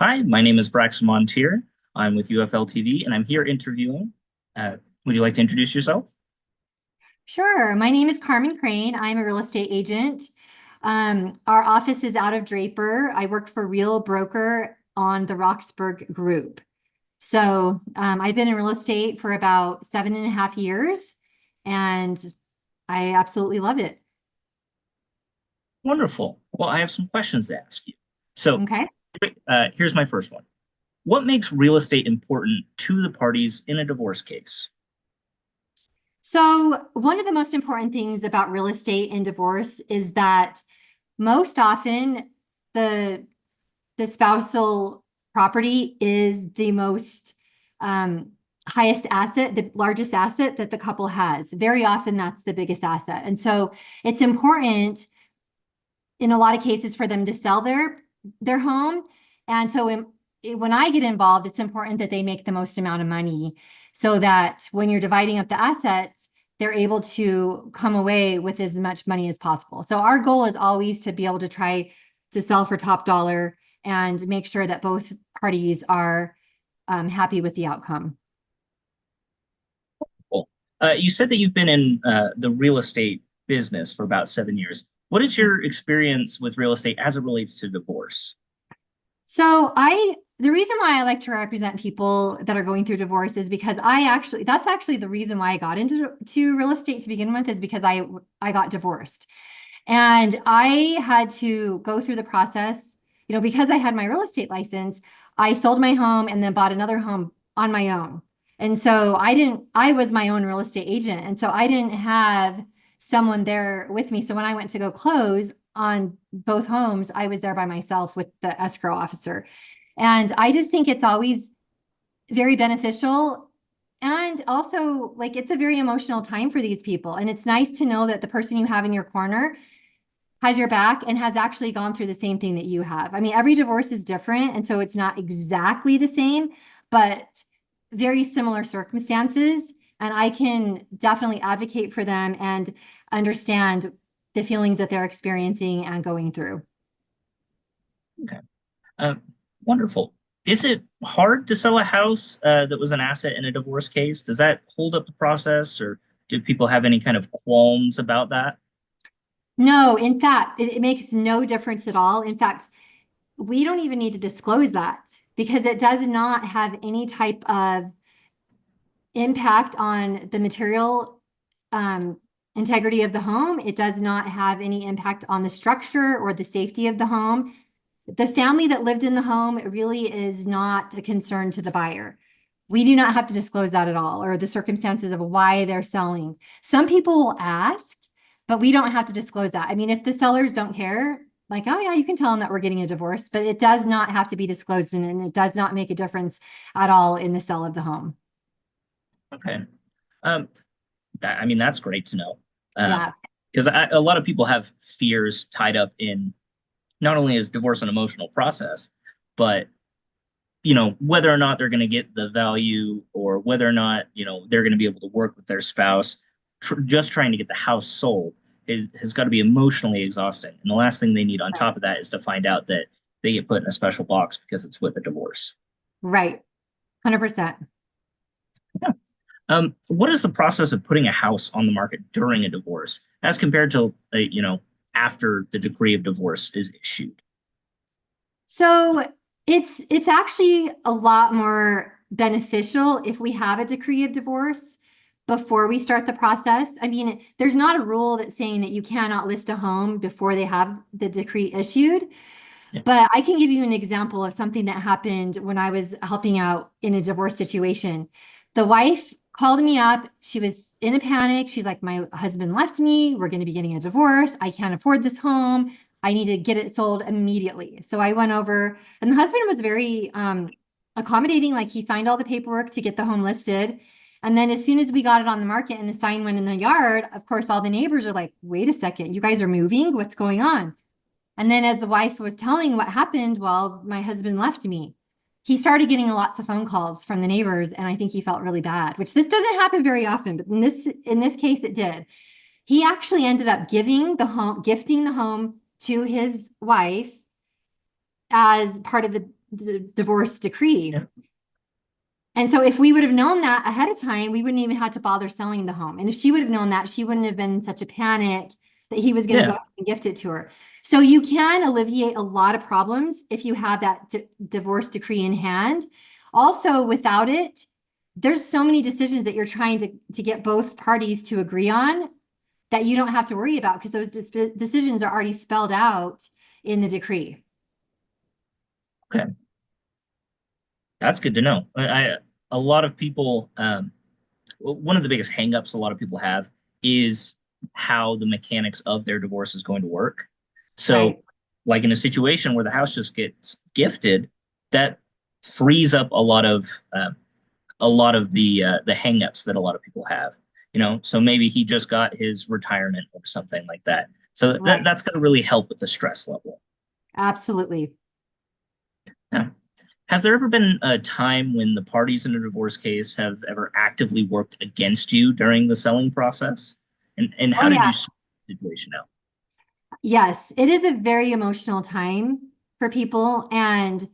Hi, my name is Brax Montier. I'm with UFLTV and I'm here interviewing. Would you like to introduce yourself? Sure. My name is Carmen Crane. I'm a real estate agent. Our office is out of Draper. I work for Real Broker on the Roxburgh Group. I've been in real estate for about 7.5 years, and I absolutely love it. Wonderful. Well, I have some questions to ask you. So, Okay. here's my first one. What makes real estate important to the parties in a divorce case? So, one of the most important things about real estate and divorce is that most often the the spousal property is the most um, highest asset, the largest asset that the couple has. Very often, that's the biggest asset. And so it's important in a lot of cases for them to sell their home. And so when I get involved, it's important that they make the most amount of money so that when you're dividing up the assets, they're able to come away with as much money as possible. So our goal is always to be able to try to sell for top dollar and make sure that both parties are happy with the outcome. Well, you said that you've been in the real estate business for about 7 years. What is your experience with real estate as it relates to divorce? The reason why I like to represent people that are going through divorce is because that's actually the reason why I got into real estate to begin with, is because I got divorced. And I had to go through the process, because I had my real estate license. I sold my home and then bought another home on my own. And so I was my own real estate agent. And so I didn't have someone there with me. So when I went to go close on both homes, I was there by myself with the escrow officer. And I just think it's always very beneficial. And also, like, it's a very emotional time for these people. And it's nice to know that the person you have in your corner has your back and has actually gone through the same thing that you have. I mean, every divorce is different. And so it's not exactly the same, but very similar circumstances. And I can definitely advocate for them and understand the feelings that they're experiencing and going through. Okay. Uh, Wonderful. Is it hard to sell a house that was an asset in a divorce case? Does that hold up the process, or do people have any kind of qualms about that? No, in fact, it makes no difference at all. In fact, we don't even need to disclose that because it does not have any type of impact on the material integrity of the home. It does not have any impact on the structure or the safety of the home. The family that lived in the home really is not a concern to the buyer. We do not have to disclose that at all, or the circumstances of why they're selling. Some people will ask, but we don't have to disclose that. I mean, if the sellers don't care, like, oh yeah, you can tell them that we're getting a divorce, but it does not have to be disclosed, and it does not make a difference at all in the sale of the home. Okay. Um, I mean, that's great to know. Yeah. Because a lot of people have fears tied up in not only is divorce an emotional process, but whether or not they're going to get the value, or whether or not they're going to be able to work with their spouse. Just trying to get the house sold, it has got to be emotionally exhausting. And the last thing they need on top of that is to find out that they get put in a special box because it's with a divorce. Right. 100%. Yeah. What is the process of putting a house on the market during a divorce as compared to, after the decree of divorce is issued? So it's actually a lot more beneficial if we have a decree of divorce before we start the process. I mean, there's not a rule that's saying that you cannot list a home before they have the decree issued. Yeah. But I can give you an example of something that happened when I was helping out in a divorce situation. The wife called me up. She was in a panic. She's like, my husband left me. We're going to be getting a divorce. I can't afford this home. I need to get it sold immediately. So I went over, and the husband was very accommodating. Like, he signed all the paperwork to get the home listed. And then as soon as we got it on the market and the sign went in the yard, of course, all the neighbors are like, wait a second, you guys are moving? What's going on? And then as the wife was telling what happened, well, my husband left me. He started getting lots of phone calls from the neighbors, and I think he felt really bad, which this doesn't happen very often, but in this case it did. He actually ended up gifting the home to his wife as part of divorce decree. Yeah. And so if we would have known that ahead of time, we wouldn't even have to bother selling the home. And if she would have known that, she wouldn't have been in such a panic that he was going to Yeah. go and gift it to her. So you can alleviate a lot of problems if you have that divorce decree in hand. Also, without it, there's so many decisions that you're trying to get both parties to agree on that you don't have to worry about because those decisions are already spelled out in the decree. Okay. That's good to know. A lot of people, one of the biggest hangups a lot of people have is how the mechanics of their divorce is going to work. Right. So, like in a situation where the house just gets gifted, that frees up a lot of the hangups that a lot of people have. So maybe he just got his retirement or something like that. So Right. that's going to really help with the stress level. Absolutely. Yeah. Has there ever been a time when the parties in a divorce case have ever actively worked against you during the selling process? And Oh, how did you yeah. sort the situation out? Yes, it is a very emotional time for people. And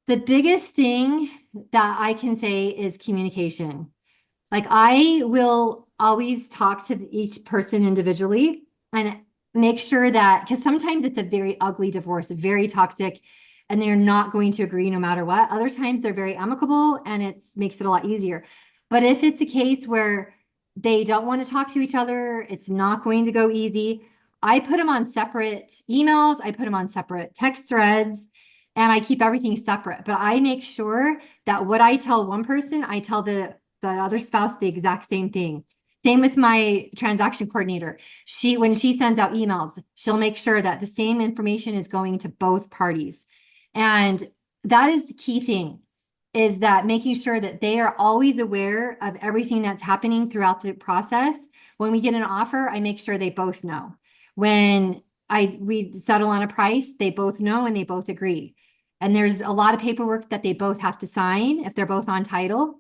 the biggest thing that I can say is communication. Like I will always talk to each person individually and make sure that, because sometimes it's a very ugly divorce, very toxic, and they're not going to agree no matter what. Other times they're very amicable and it makes it a lot easier. But if it's a case where they don't want to talk to each other, it's not going to go easy. I put them on separate emails, I put them on separate text threads, and I keep everything separate. But I make sure that what I tell one person, I tell the other spouse the exact same thing. Same with my transaction coordinator. When she sends out emails, she'll make sure that the same information is going to both parties. And that is the key thing, is that making sure that they are always aware of everything that's happening throughout the process. When we get an offer, I make sure they both know. When we settle on a price, they both know and they both agree. And there's a lot of paperwork that they both have to sign if they're both on title.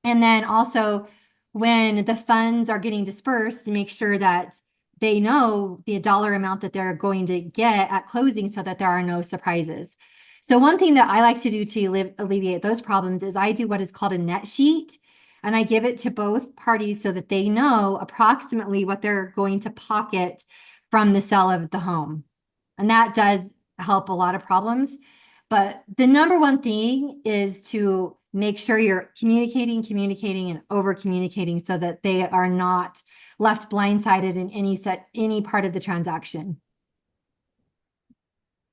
And then also when the funds are getting dispersed, to make sure that they know the dollar amount that they're going to get at closing so that there are no surprises. So one thing that I like to do to alleviate those problems is I do what is called a net sheet, and I give it to both parties so that they know approximately what they're going to pocket from the sale of the home. And that does help a lot of problems. But the number one thing is to make sure you're communicating, and over communicating so that they are not left blindsided in any part of the transaction.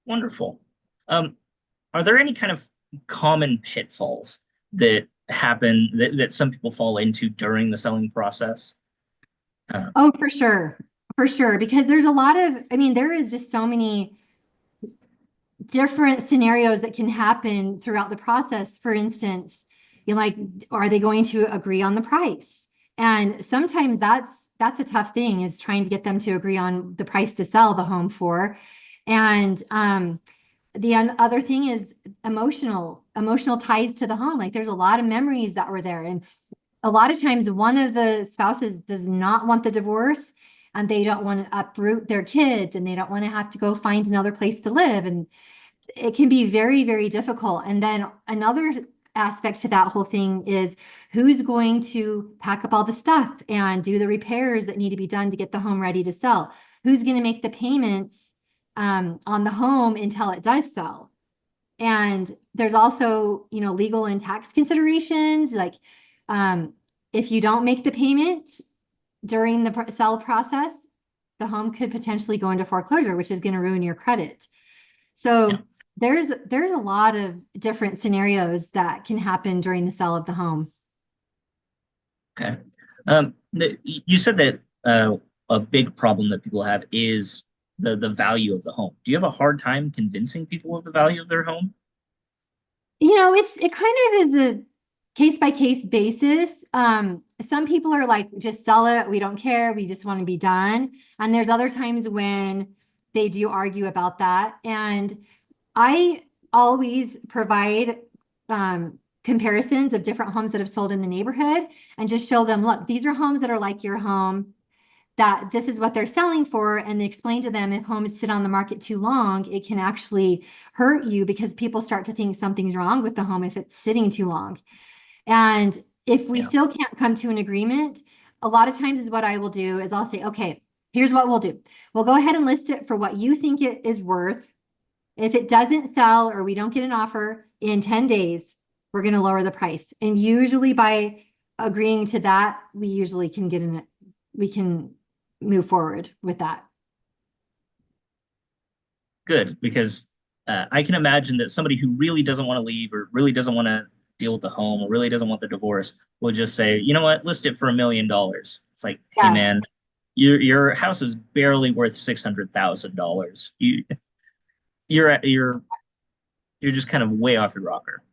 Wonderful. Um, are there any kind of common pitfalls that happen that some people fall into during the selling process? Uh, Oh, for sure. For sure. Because there's a lot of, I mean, there is just so many different scenarios that can happen throughout the process. For instance, like, are they going to agree on the price? And sometimes that's a tough thing, is trying to get them to agree on the price to sell the home for. And the other thing is emotional ties to the home. Like there's a lot of memories that were there. And a lot of times one of the spouses does not want the divorce, and they don't want to uproot their kids, and they don't want to have to go find another place to live. And it can be very, very difficult. And then another aspect to that whole thing is who's going to pack up all the stuff and do the repairs that need to be done to get the home ready to sell? Who's going to make the payments on the home until it does sell? And there's also, legal and tax considerations. Like if you don't make the payment during the sell process, the home could potentially go into foreclosure, which is going to ruin your credit. yeah. So there's a lot of different scenarios that can happen during the sale of the home. Okay. You said that a big problem that people have is the value of the home. Do you have a hard time convincing people of the value of their home? It kind of is a case by case basis. Some people are like, just sell it. We don't care. We just want to be done. And there's other times when they do argue about that. And I always provide comparisons of different homes that have sold in the neighborhood and just show them, look, these are homes that are like your home. that this is what they're selling for, and they explain to them if homes sit on the market too long, it can actually hurt you because people start to think something's wrong with the home if it's sitting too long. And if we Yeah. still can't come to an agreement, a lot of times is what I will do is I'll say, okay, here's what we'll do. We'll go ahead and list it for what you think it is worth. If it doesn't sell or we don't get an offer in 10 days, we're going to lower the price. And usually by agreeing to that, we usually can get in it. We can move forward with that. Good, because I can imagine that somebody who really doesn't want to leave or really doesn't want to deal with the home or really doesn't want the divorce will just say, you know what, list it for $1 million. It's like, hey Yeah, man, your house is barely worth $600,000. You're just kind of way off your rocker.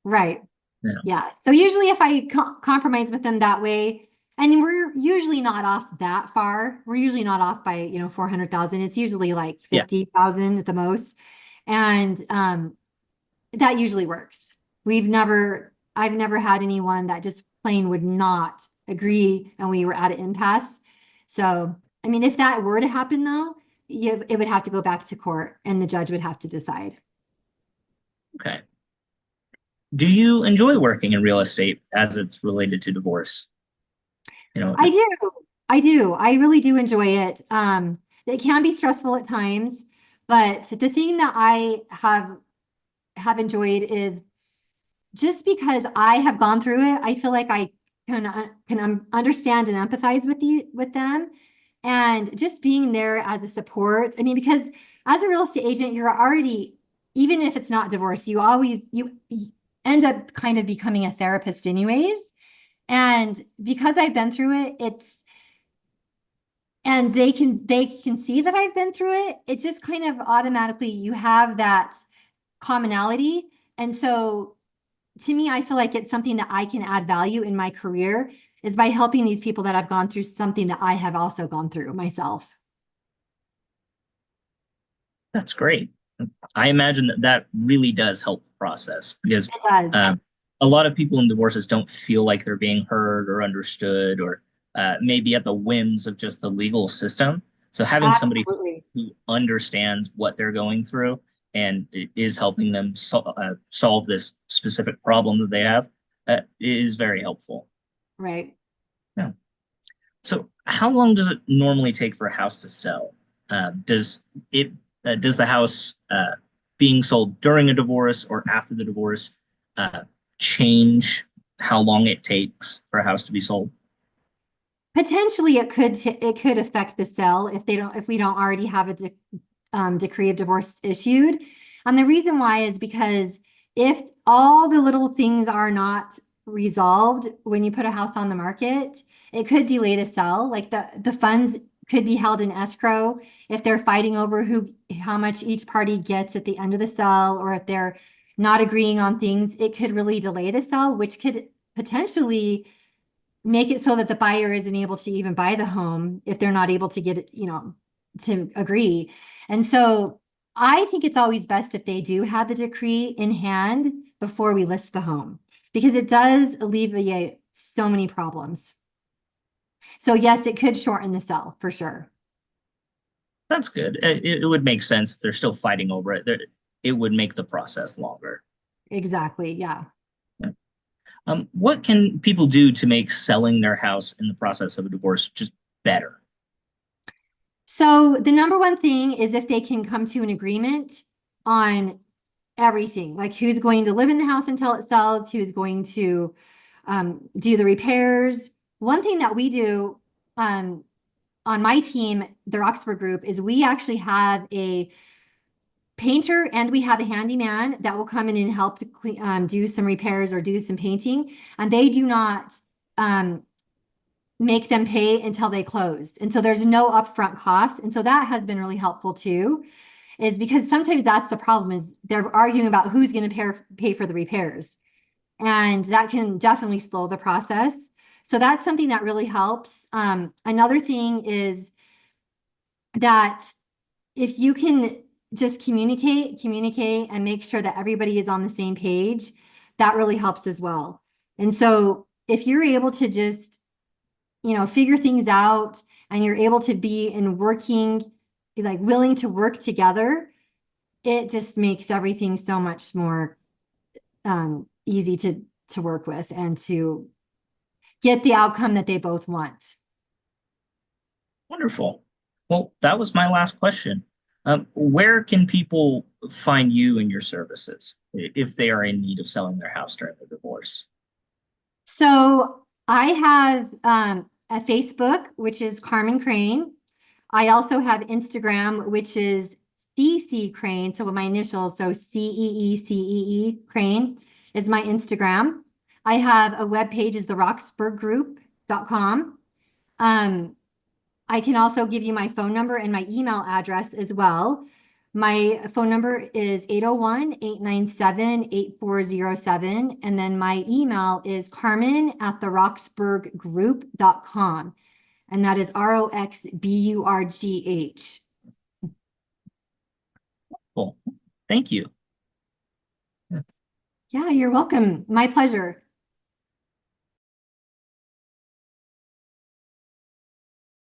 right. Yeah. Yeah. So usually if I compromise with them that way, and we're usually not off that far. We're usually not off by, 400,000. It's usually like Yeah. 50,000 at the most. And that usually works. I've never had anyone that just plain would not agree and we were at an impasse. So, I mean, if that were to happen though, it would have to go back to court and the judge would have to decide. Okay. Do you enjoy working in real estate as it's related to divorce? You know, I do. I do. I really do enjoy it. It can be stressful at times, but the thing that I have enjoyed is just because I have gone through it, I feel like I can understand and empathize with them, and just being there as a support. I mean, because as a real estate agent, you're already, even if it's not divorce, you end up kind of becoming a therapist anyways. And because I've been through it, and they can see that I've been through it. It just kind of automatically you have that commonality. And so to me, I feel like it's something that I can add value in my career is by helping these people that have gone through something that I have also gone through myself. that's great. I imagine that that really does help the process because It does. um, a lot of people in divorces don't feel like they're being heard or understood, or maybe at the whims of just the legal system. So having somebody Absolutely. who understands what they're going through and is helping them solve this specific problem that they have is very helpful. Right. Yeah. So how long does it normally take for a house to sell? It does the house being sold during a divorce or after the divorce uh, change how long it takes for a house to be sold? Potentially it could affect the sale if we don't already have a decree of divorce issued. And the reason why is because if all the little things are not resolved when you put a house on the market, it could delay the sale. Like the funds could be held in escrow if they're fighting over how much each party gets at the end of the sale, or if they're not agreeing on things, it could really delay the sale, which could potentially make it so that the buyer isn't able to even buy the home if they're not able to get it, to agree. And so I think it's always best if they do have the decree in hand before we list the home, because it does alleviate so many problems. So yes, it could shorten the sale for sure. That's good. It would make sense if they're still fighting over it. It would make the process longer. Exactly. Yeah. Yeah. What can people do to make selling their house in the process of a divorce just better? So the number one thing is if they can come to an agreement on everything, like who's going to live in the house until it sells, who's going to do the repairs. One thing that we do on my team, the Roxburgh Group, is we actually have a painter and we have a handyman that will come in and help do some repairs or do some painting, and they do not make them pay until they close. And so there's no upfront cost. And so that has been really helpful too, is because sometimes that's the problem is they're arguing about who's going to pay for the repairs. And that can definitely slow the process. So that's something that really helps. Another thing is that if you can just communicate and make sure that everybody is on the same page, that really helps as well. And so if you're able to just figure things out and you're able to be in working, like willing to work together, it just makes everything so much more easy to work with and to get the outcome that they both want. Wonderful. Well, that was my last question. Where can people find you and your services if they are in need of selling their house during the divorce? So I have a Facebook, which is Carmen Crane. I also have Instagram, which is CC Crane. So with my initials, so CEECEE Crane is my Instagram. I have a web page is the Roxburgh I can also give you my phone number and my email address as well. My phone number is 801-897-8407. And then my email is carmen@theroxburghgroup.com. And that is ROXBURGH. Cool. Thank you. Yeah, you're welcome. My pleasure.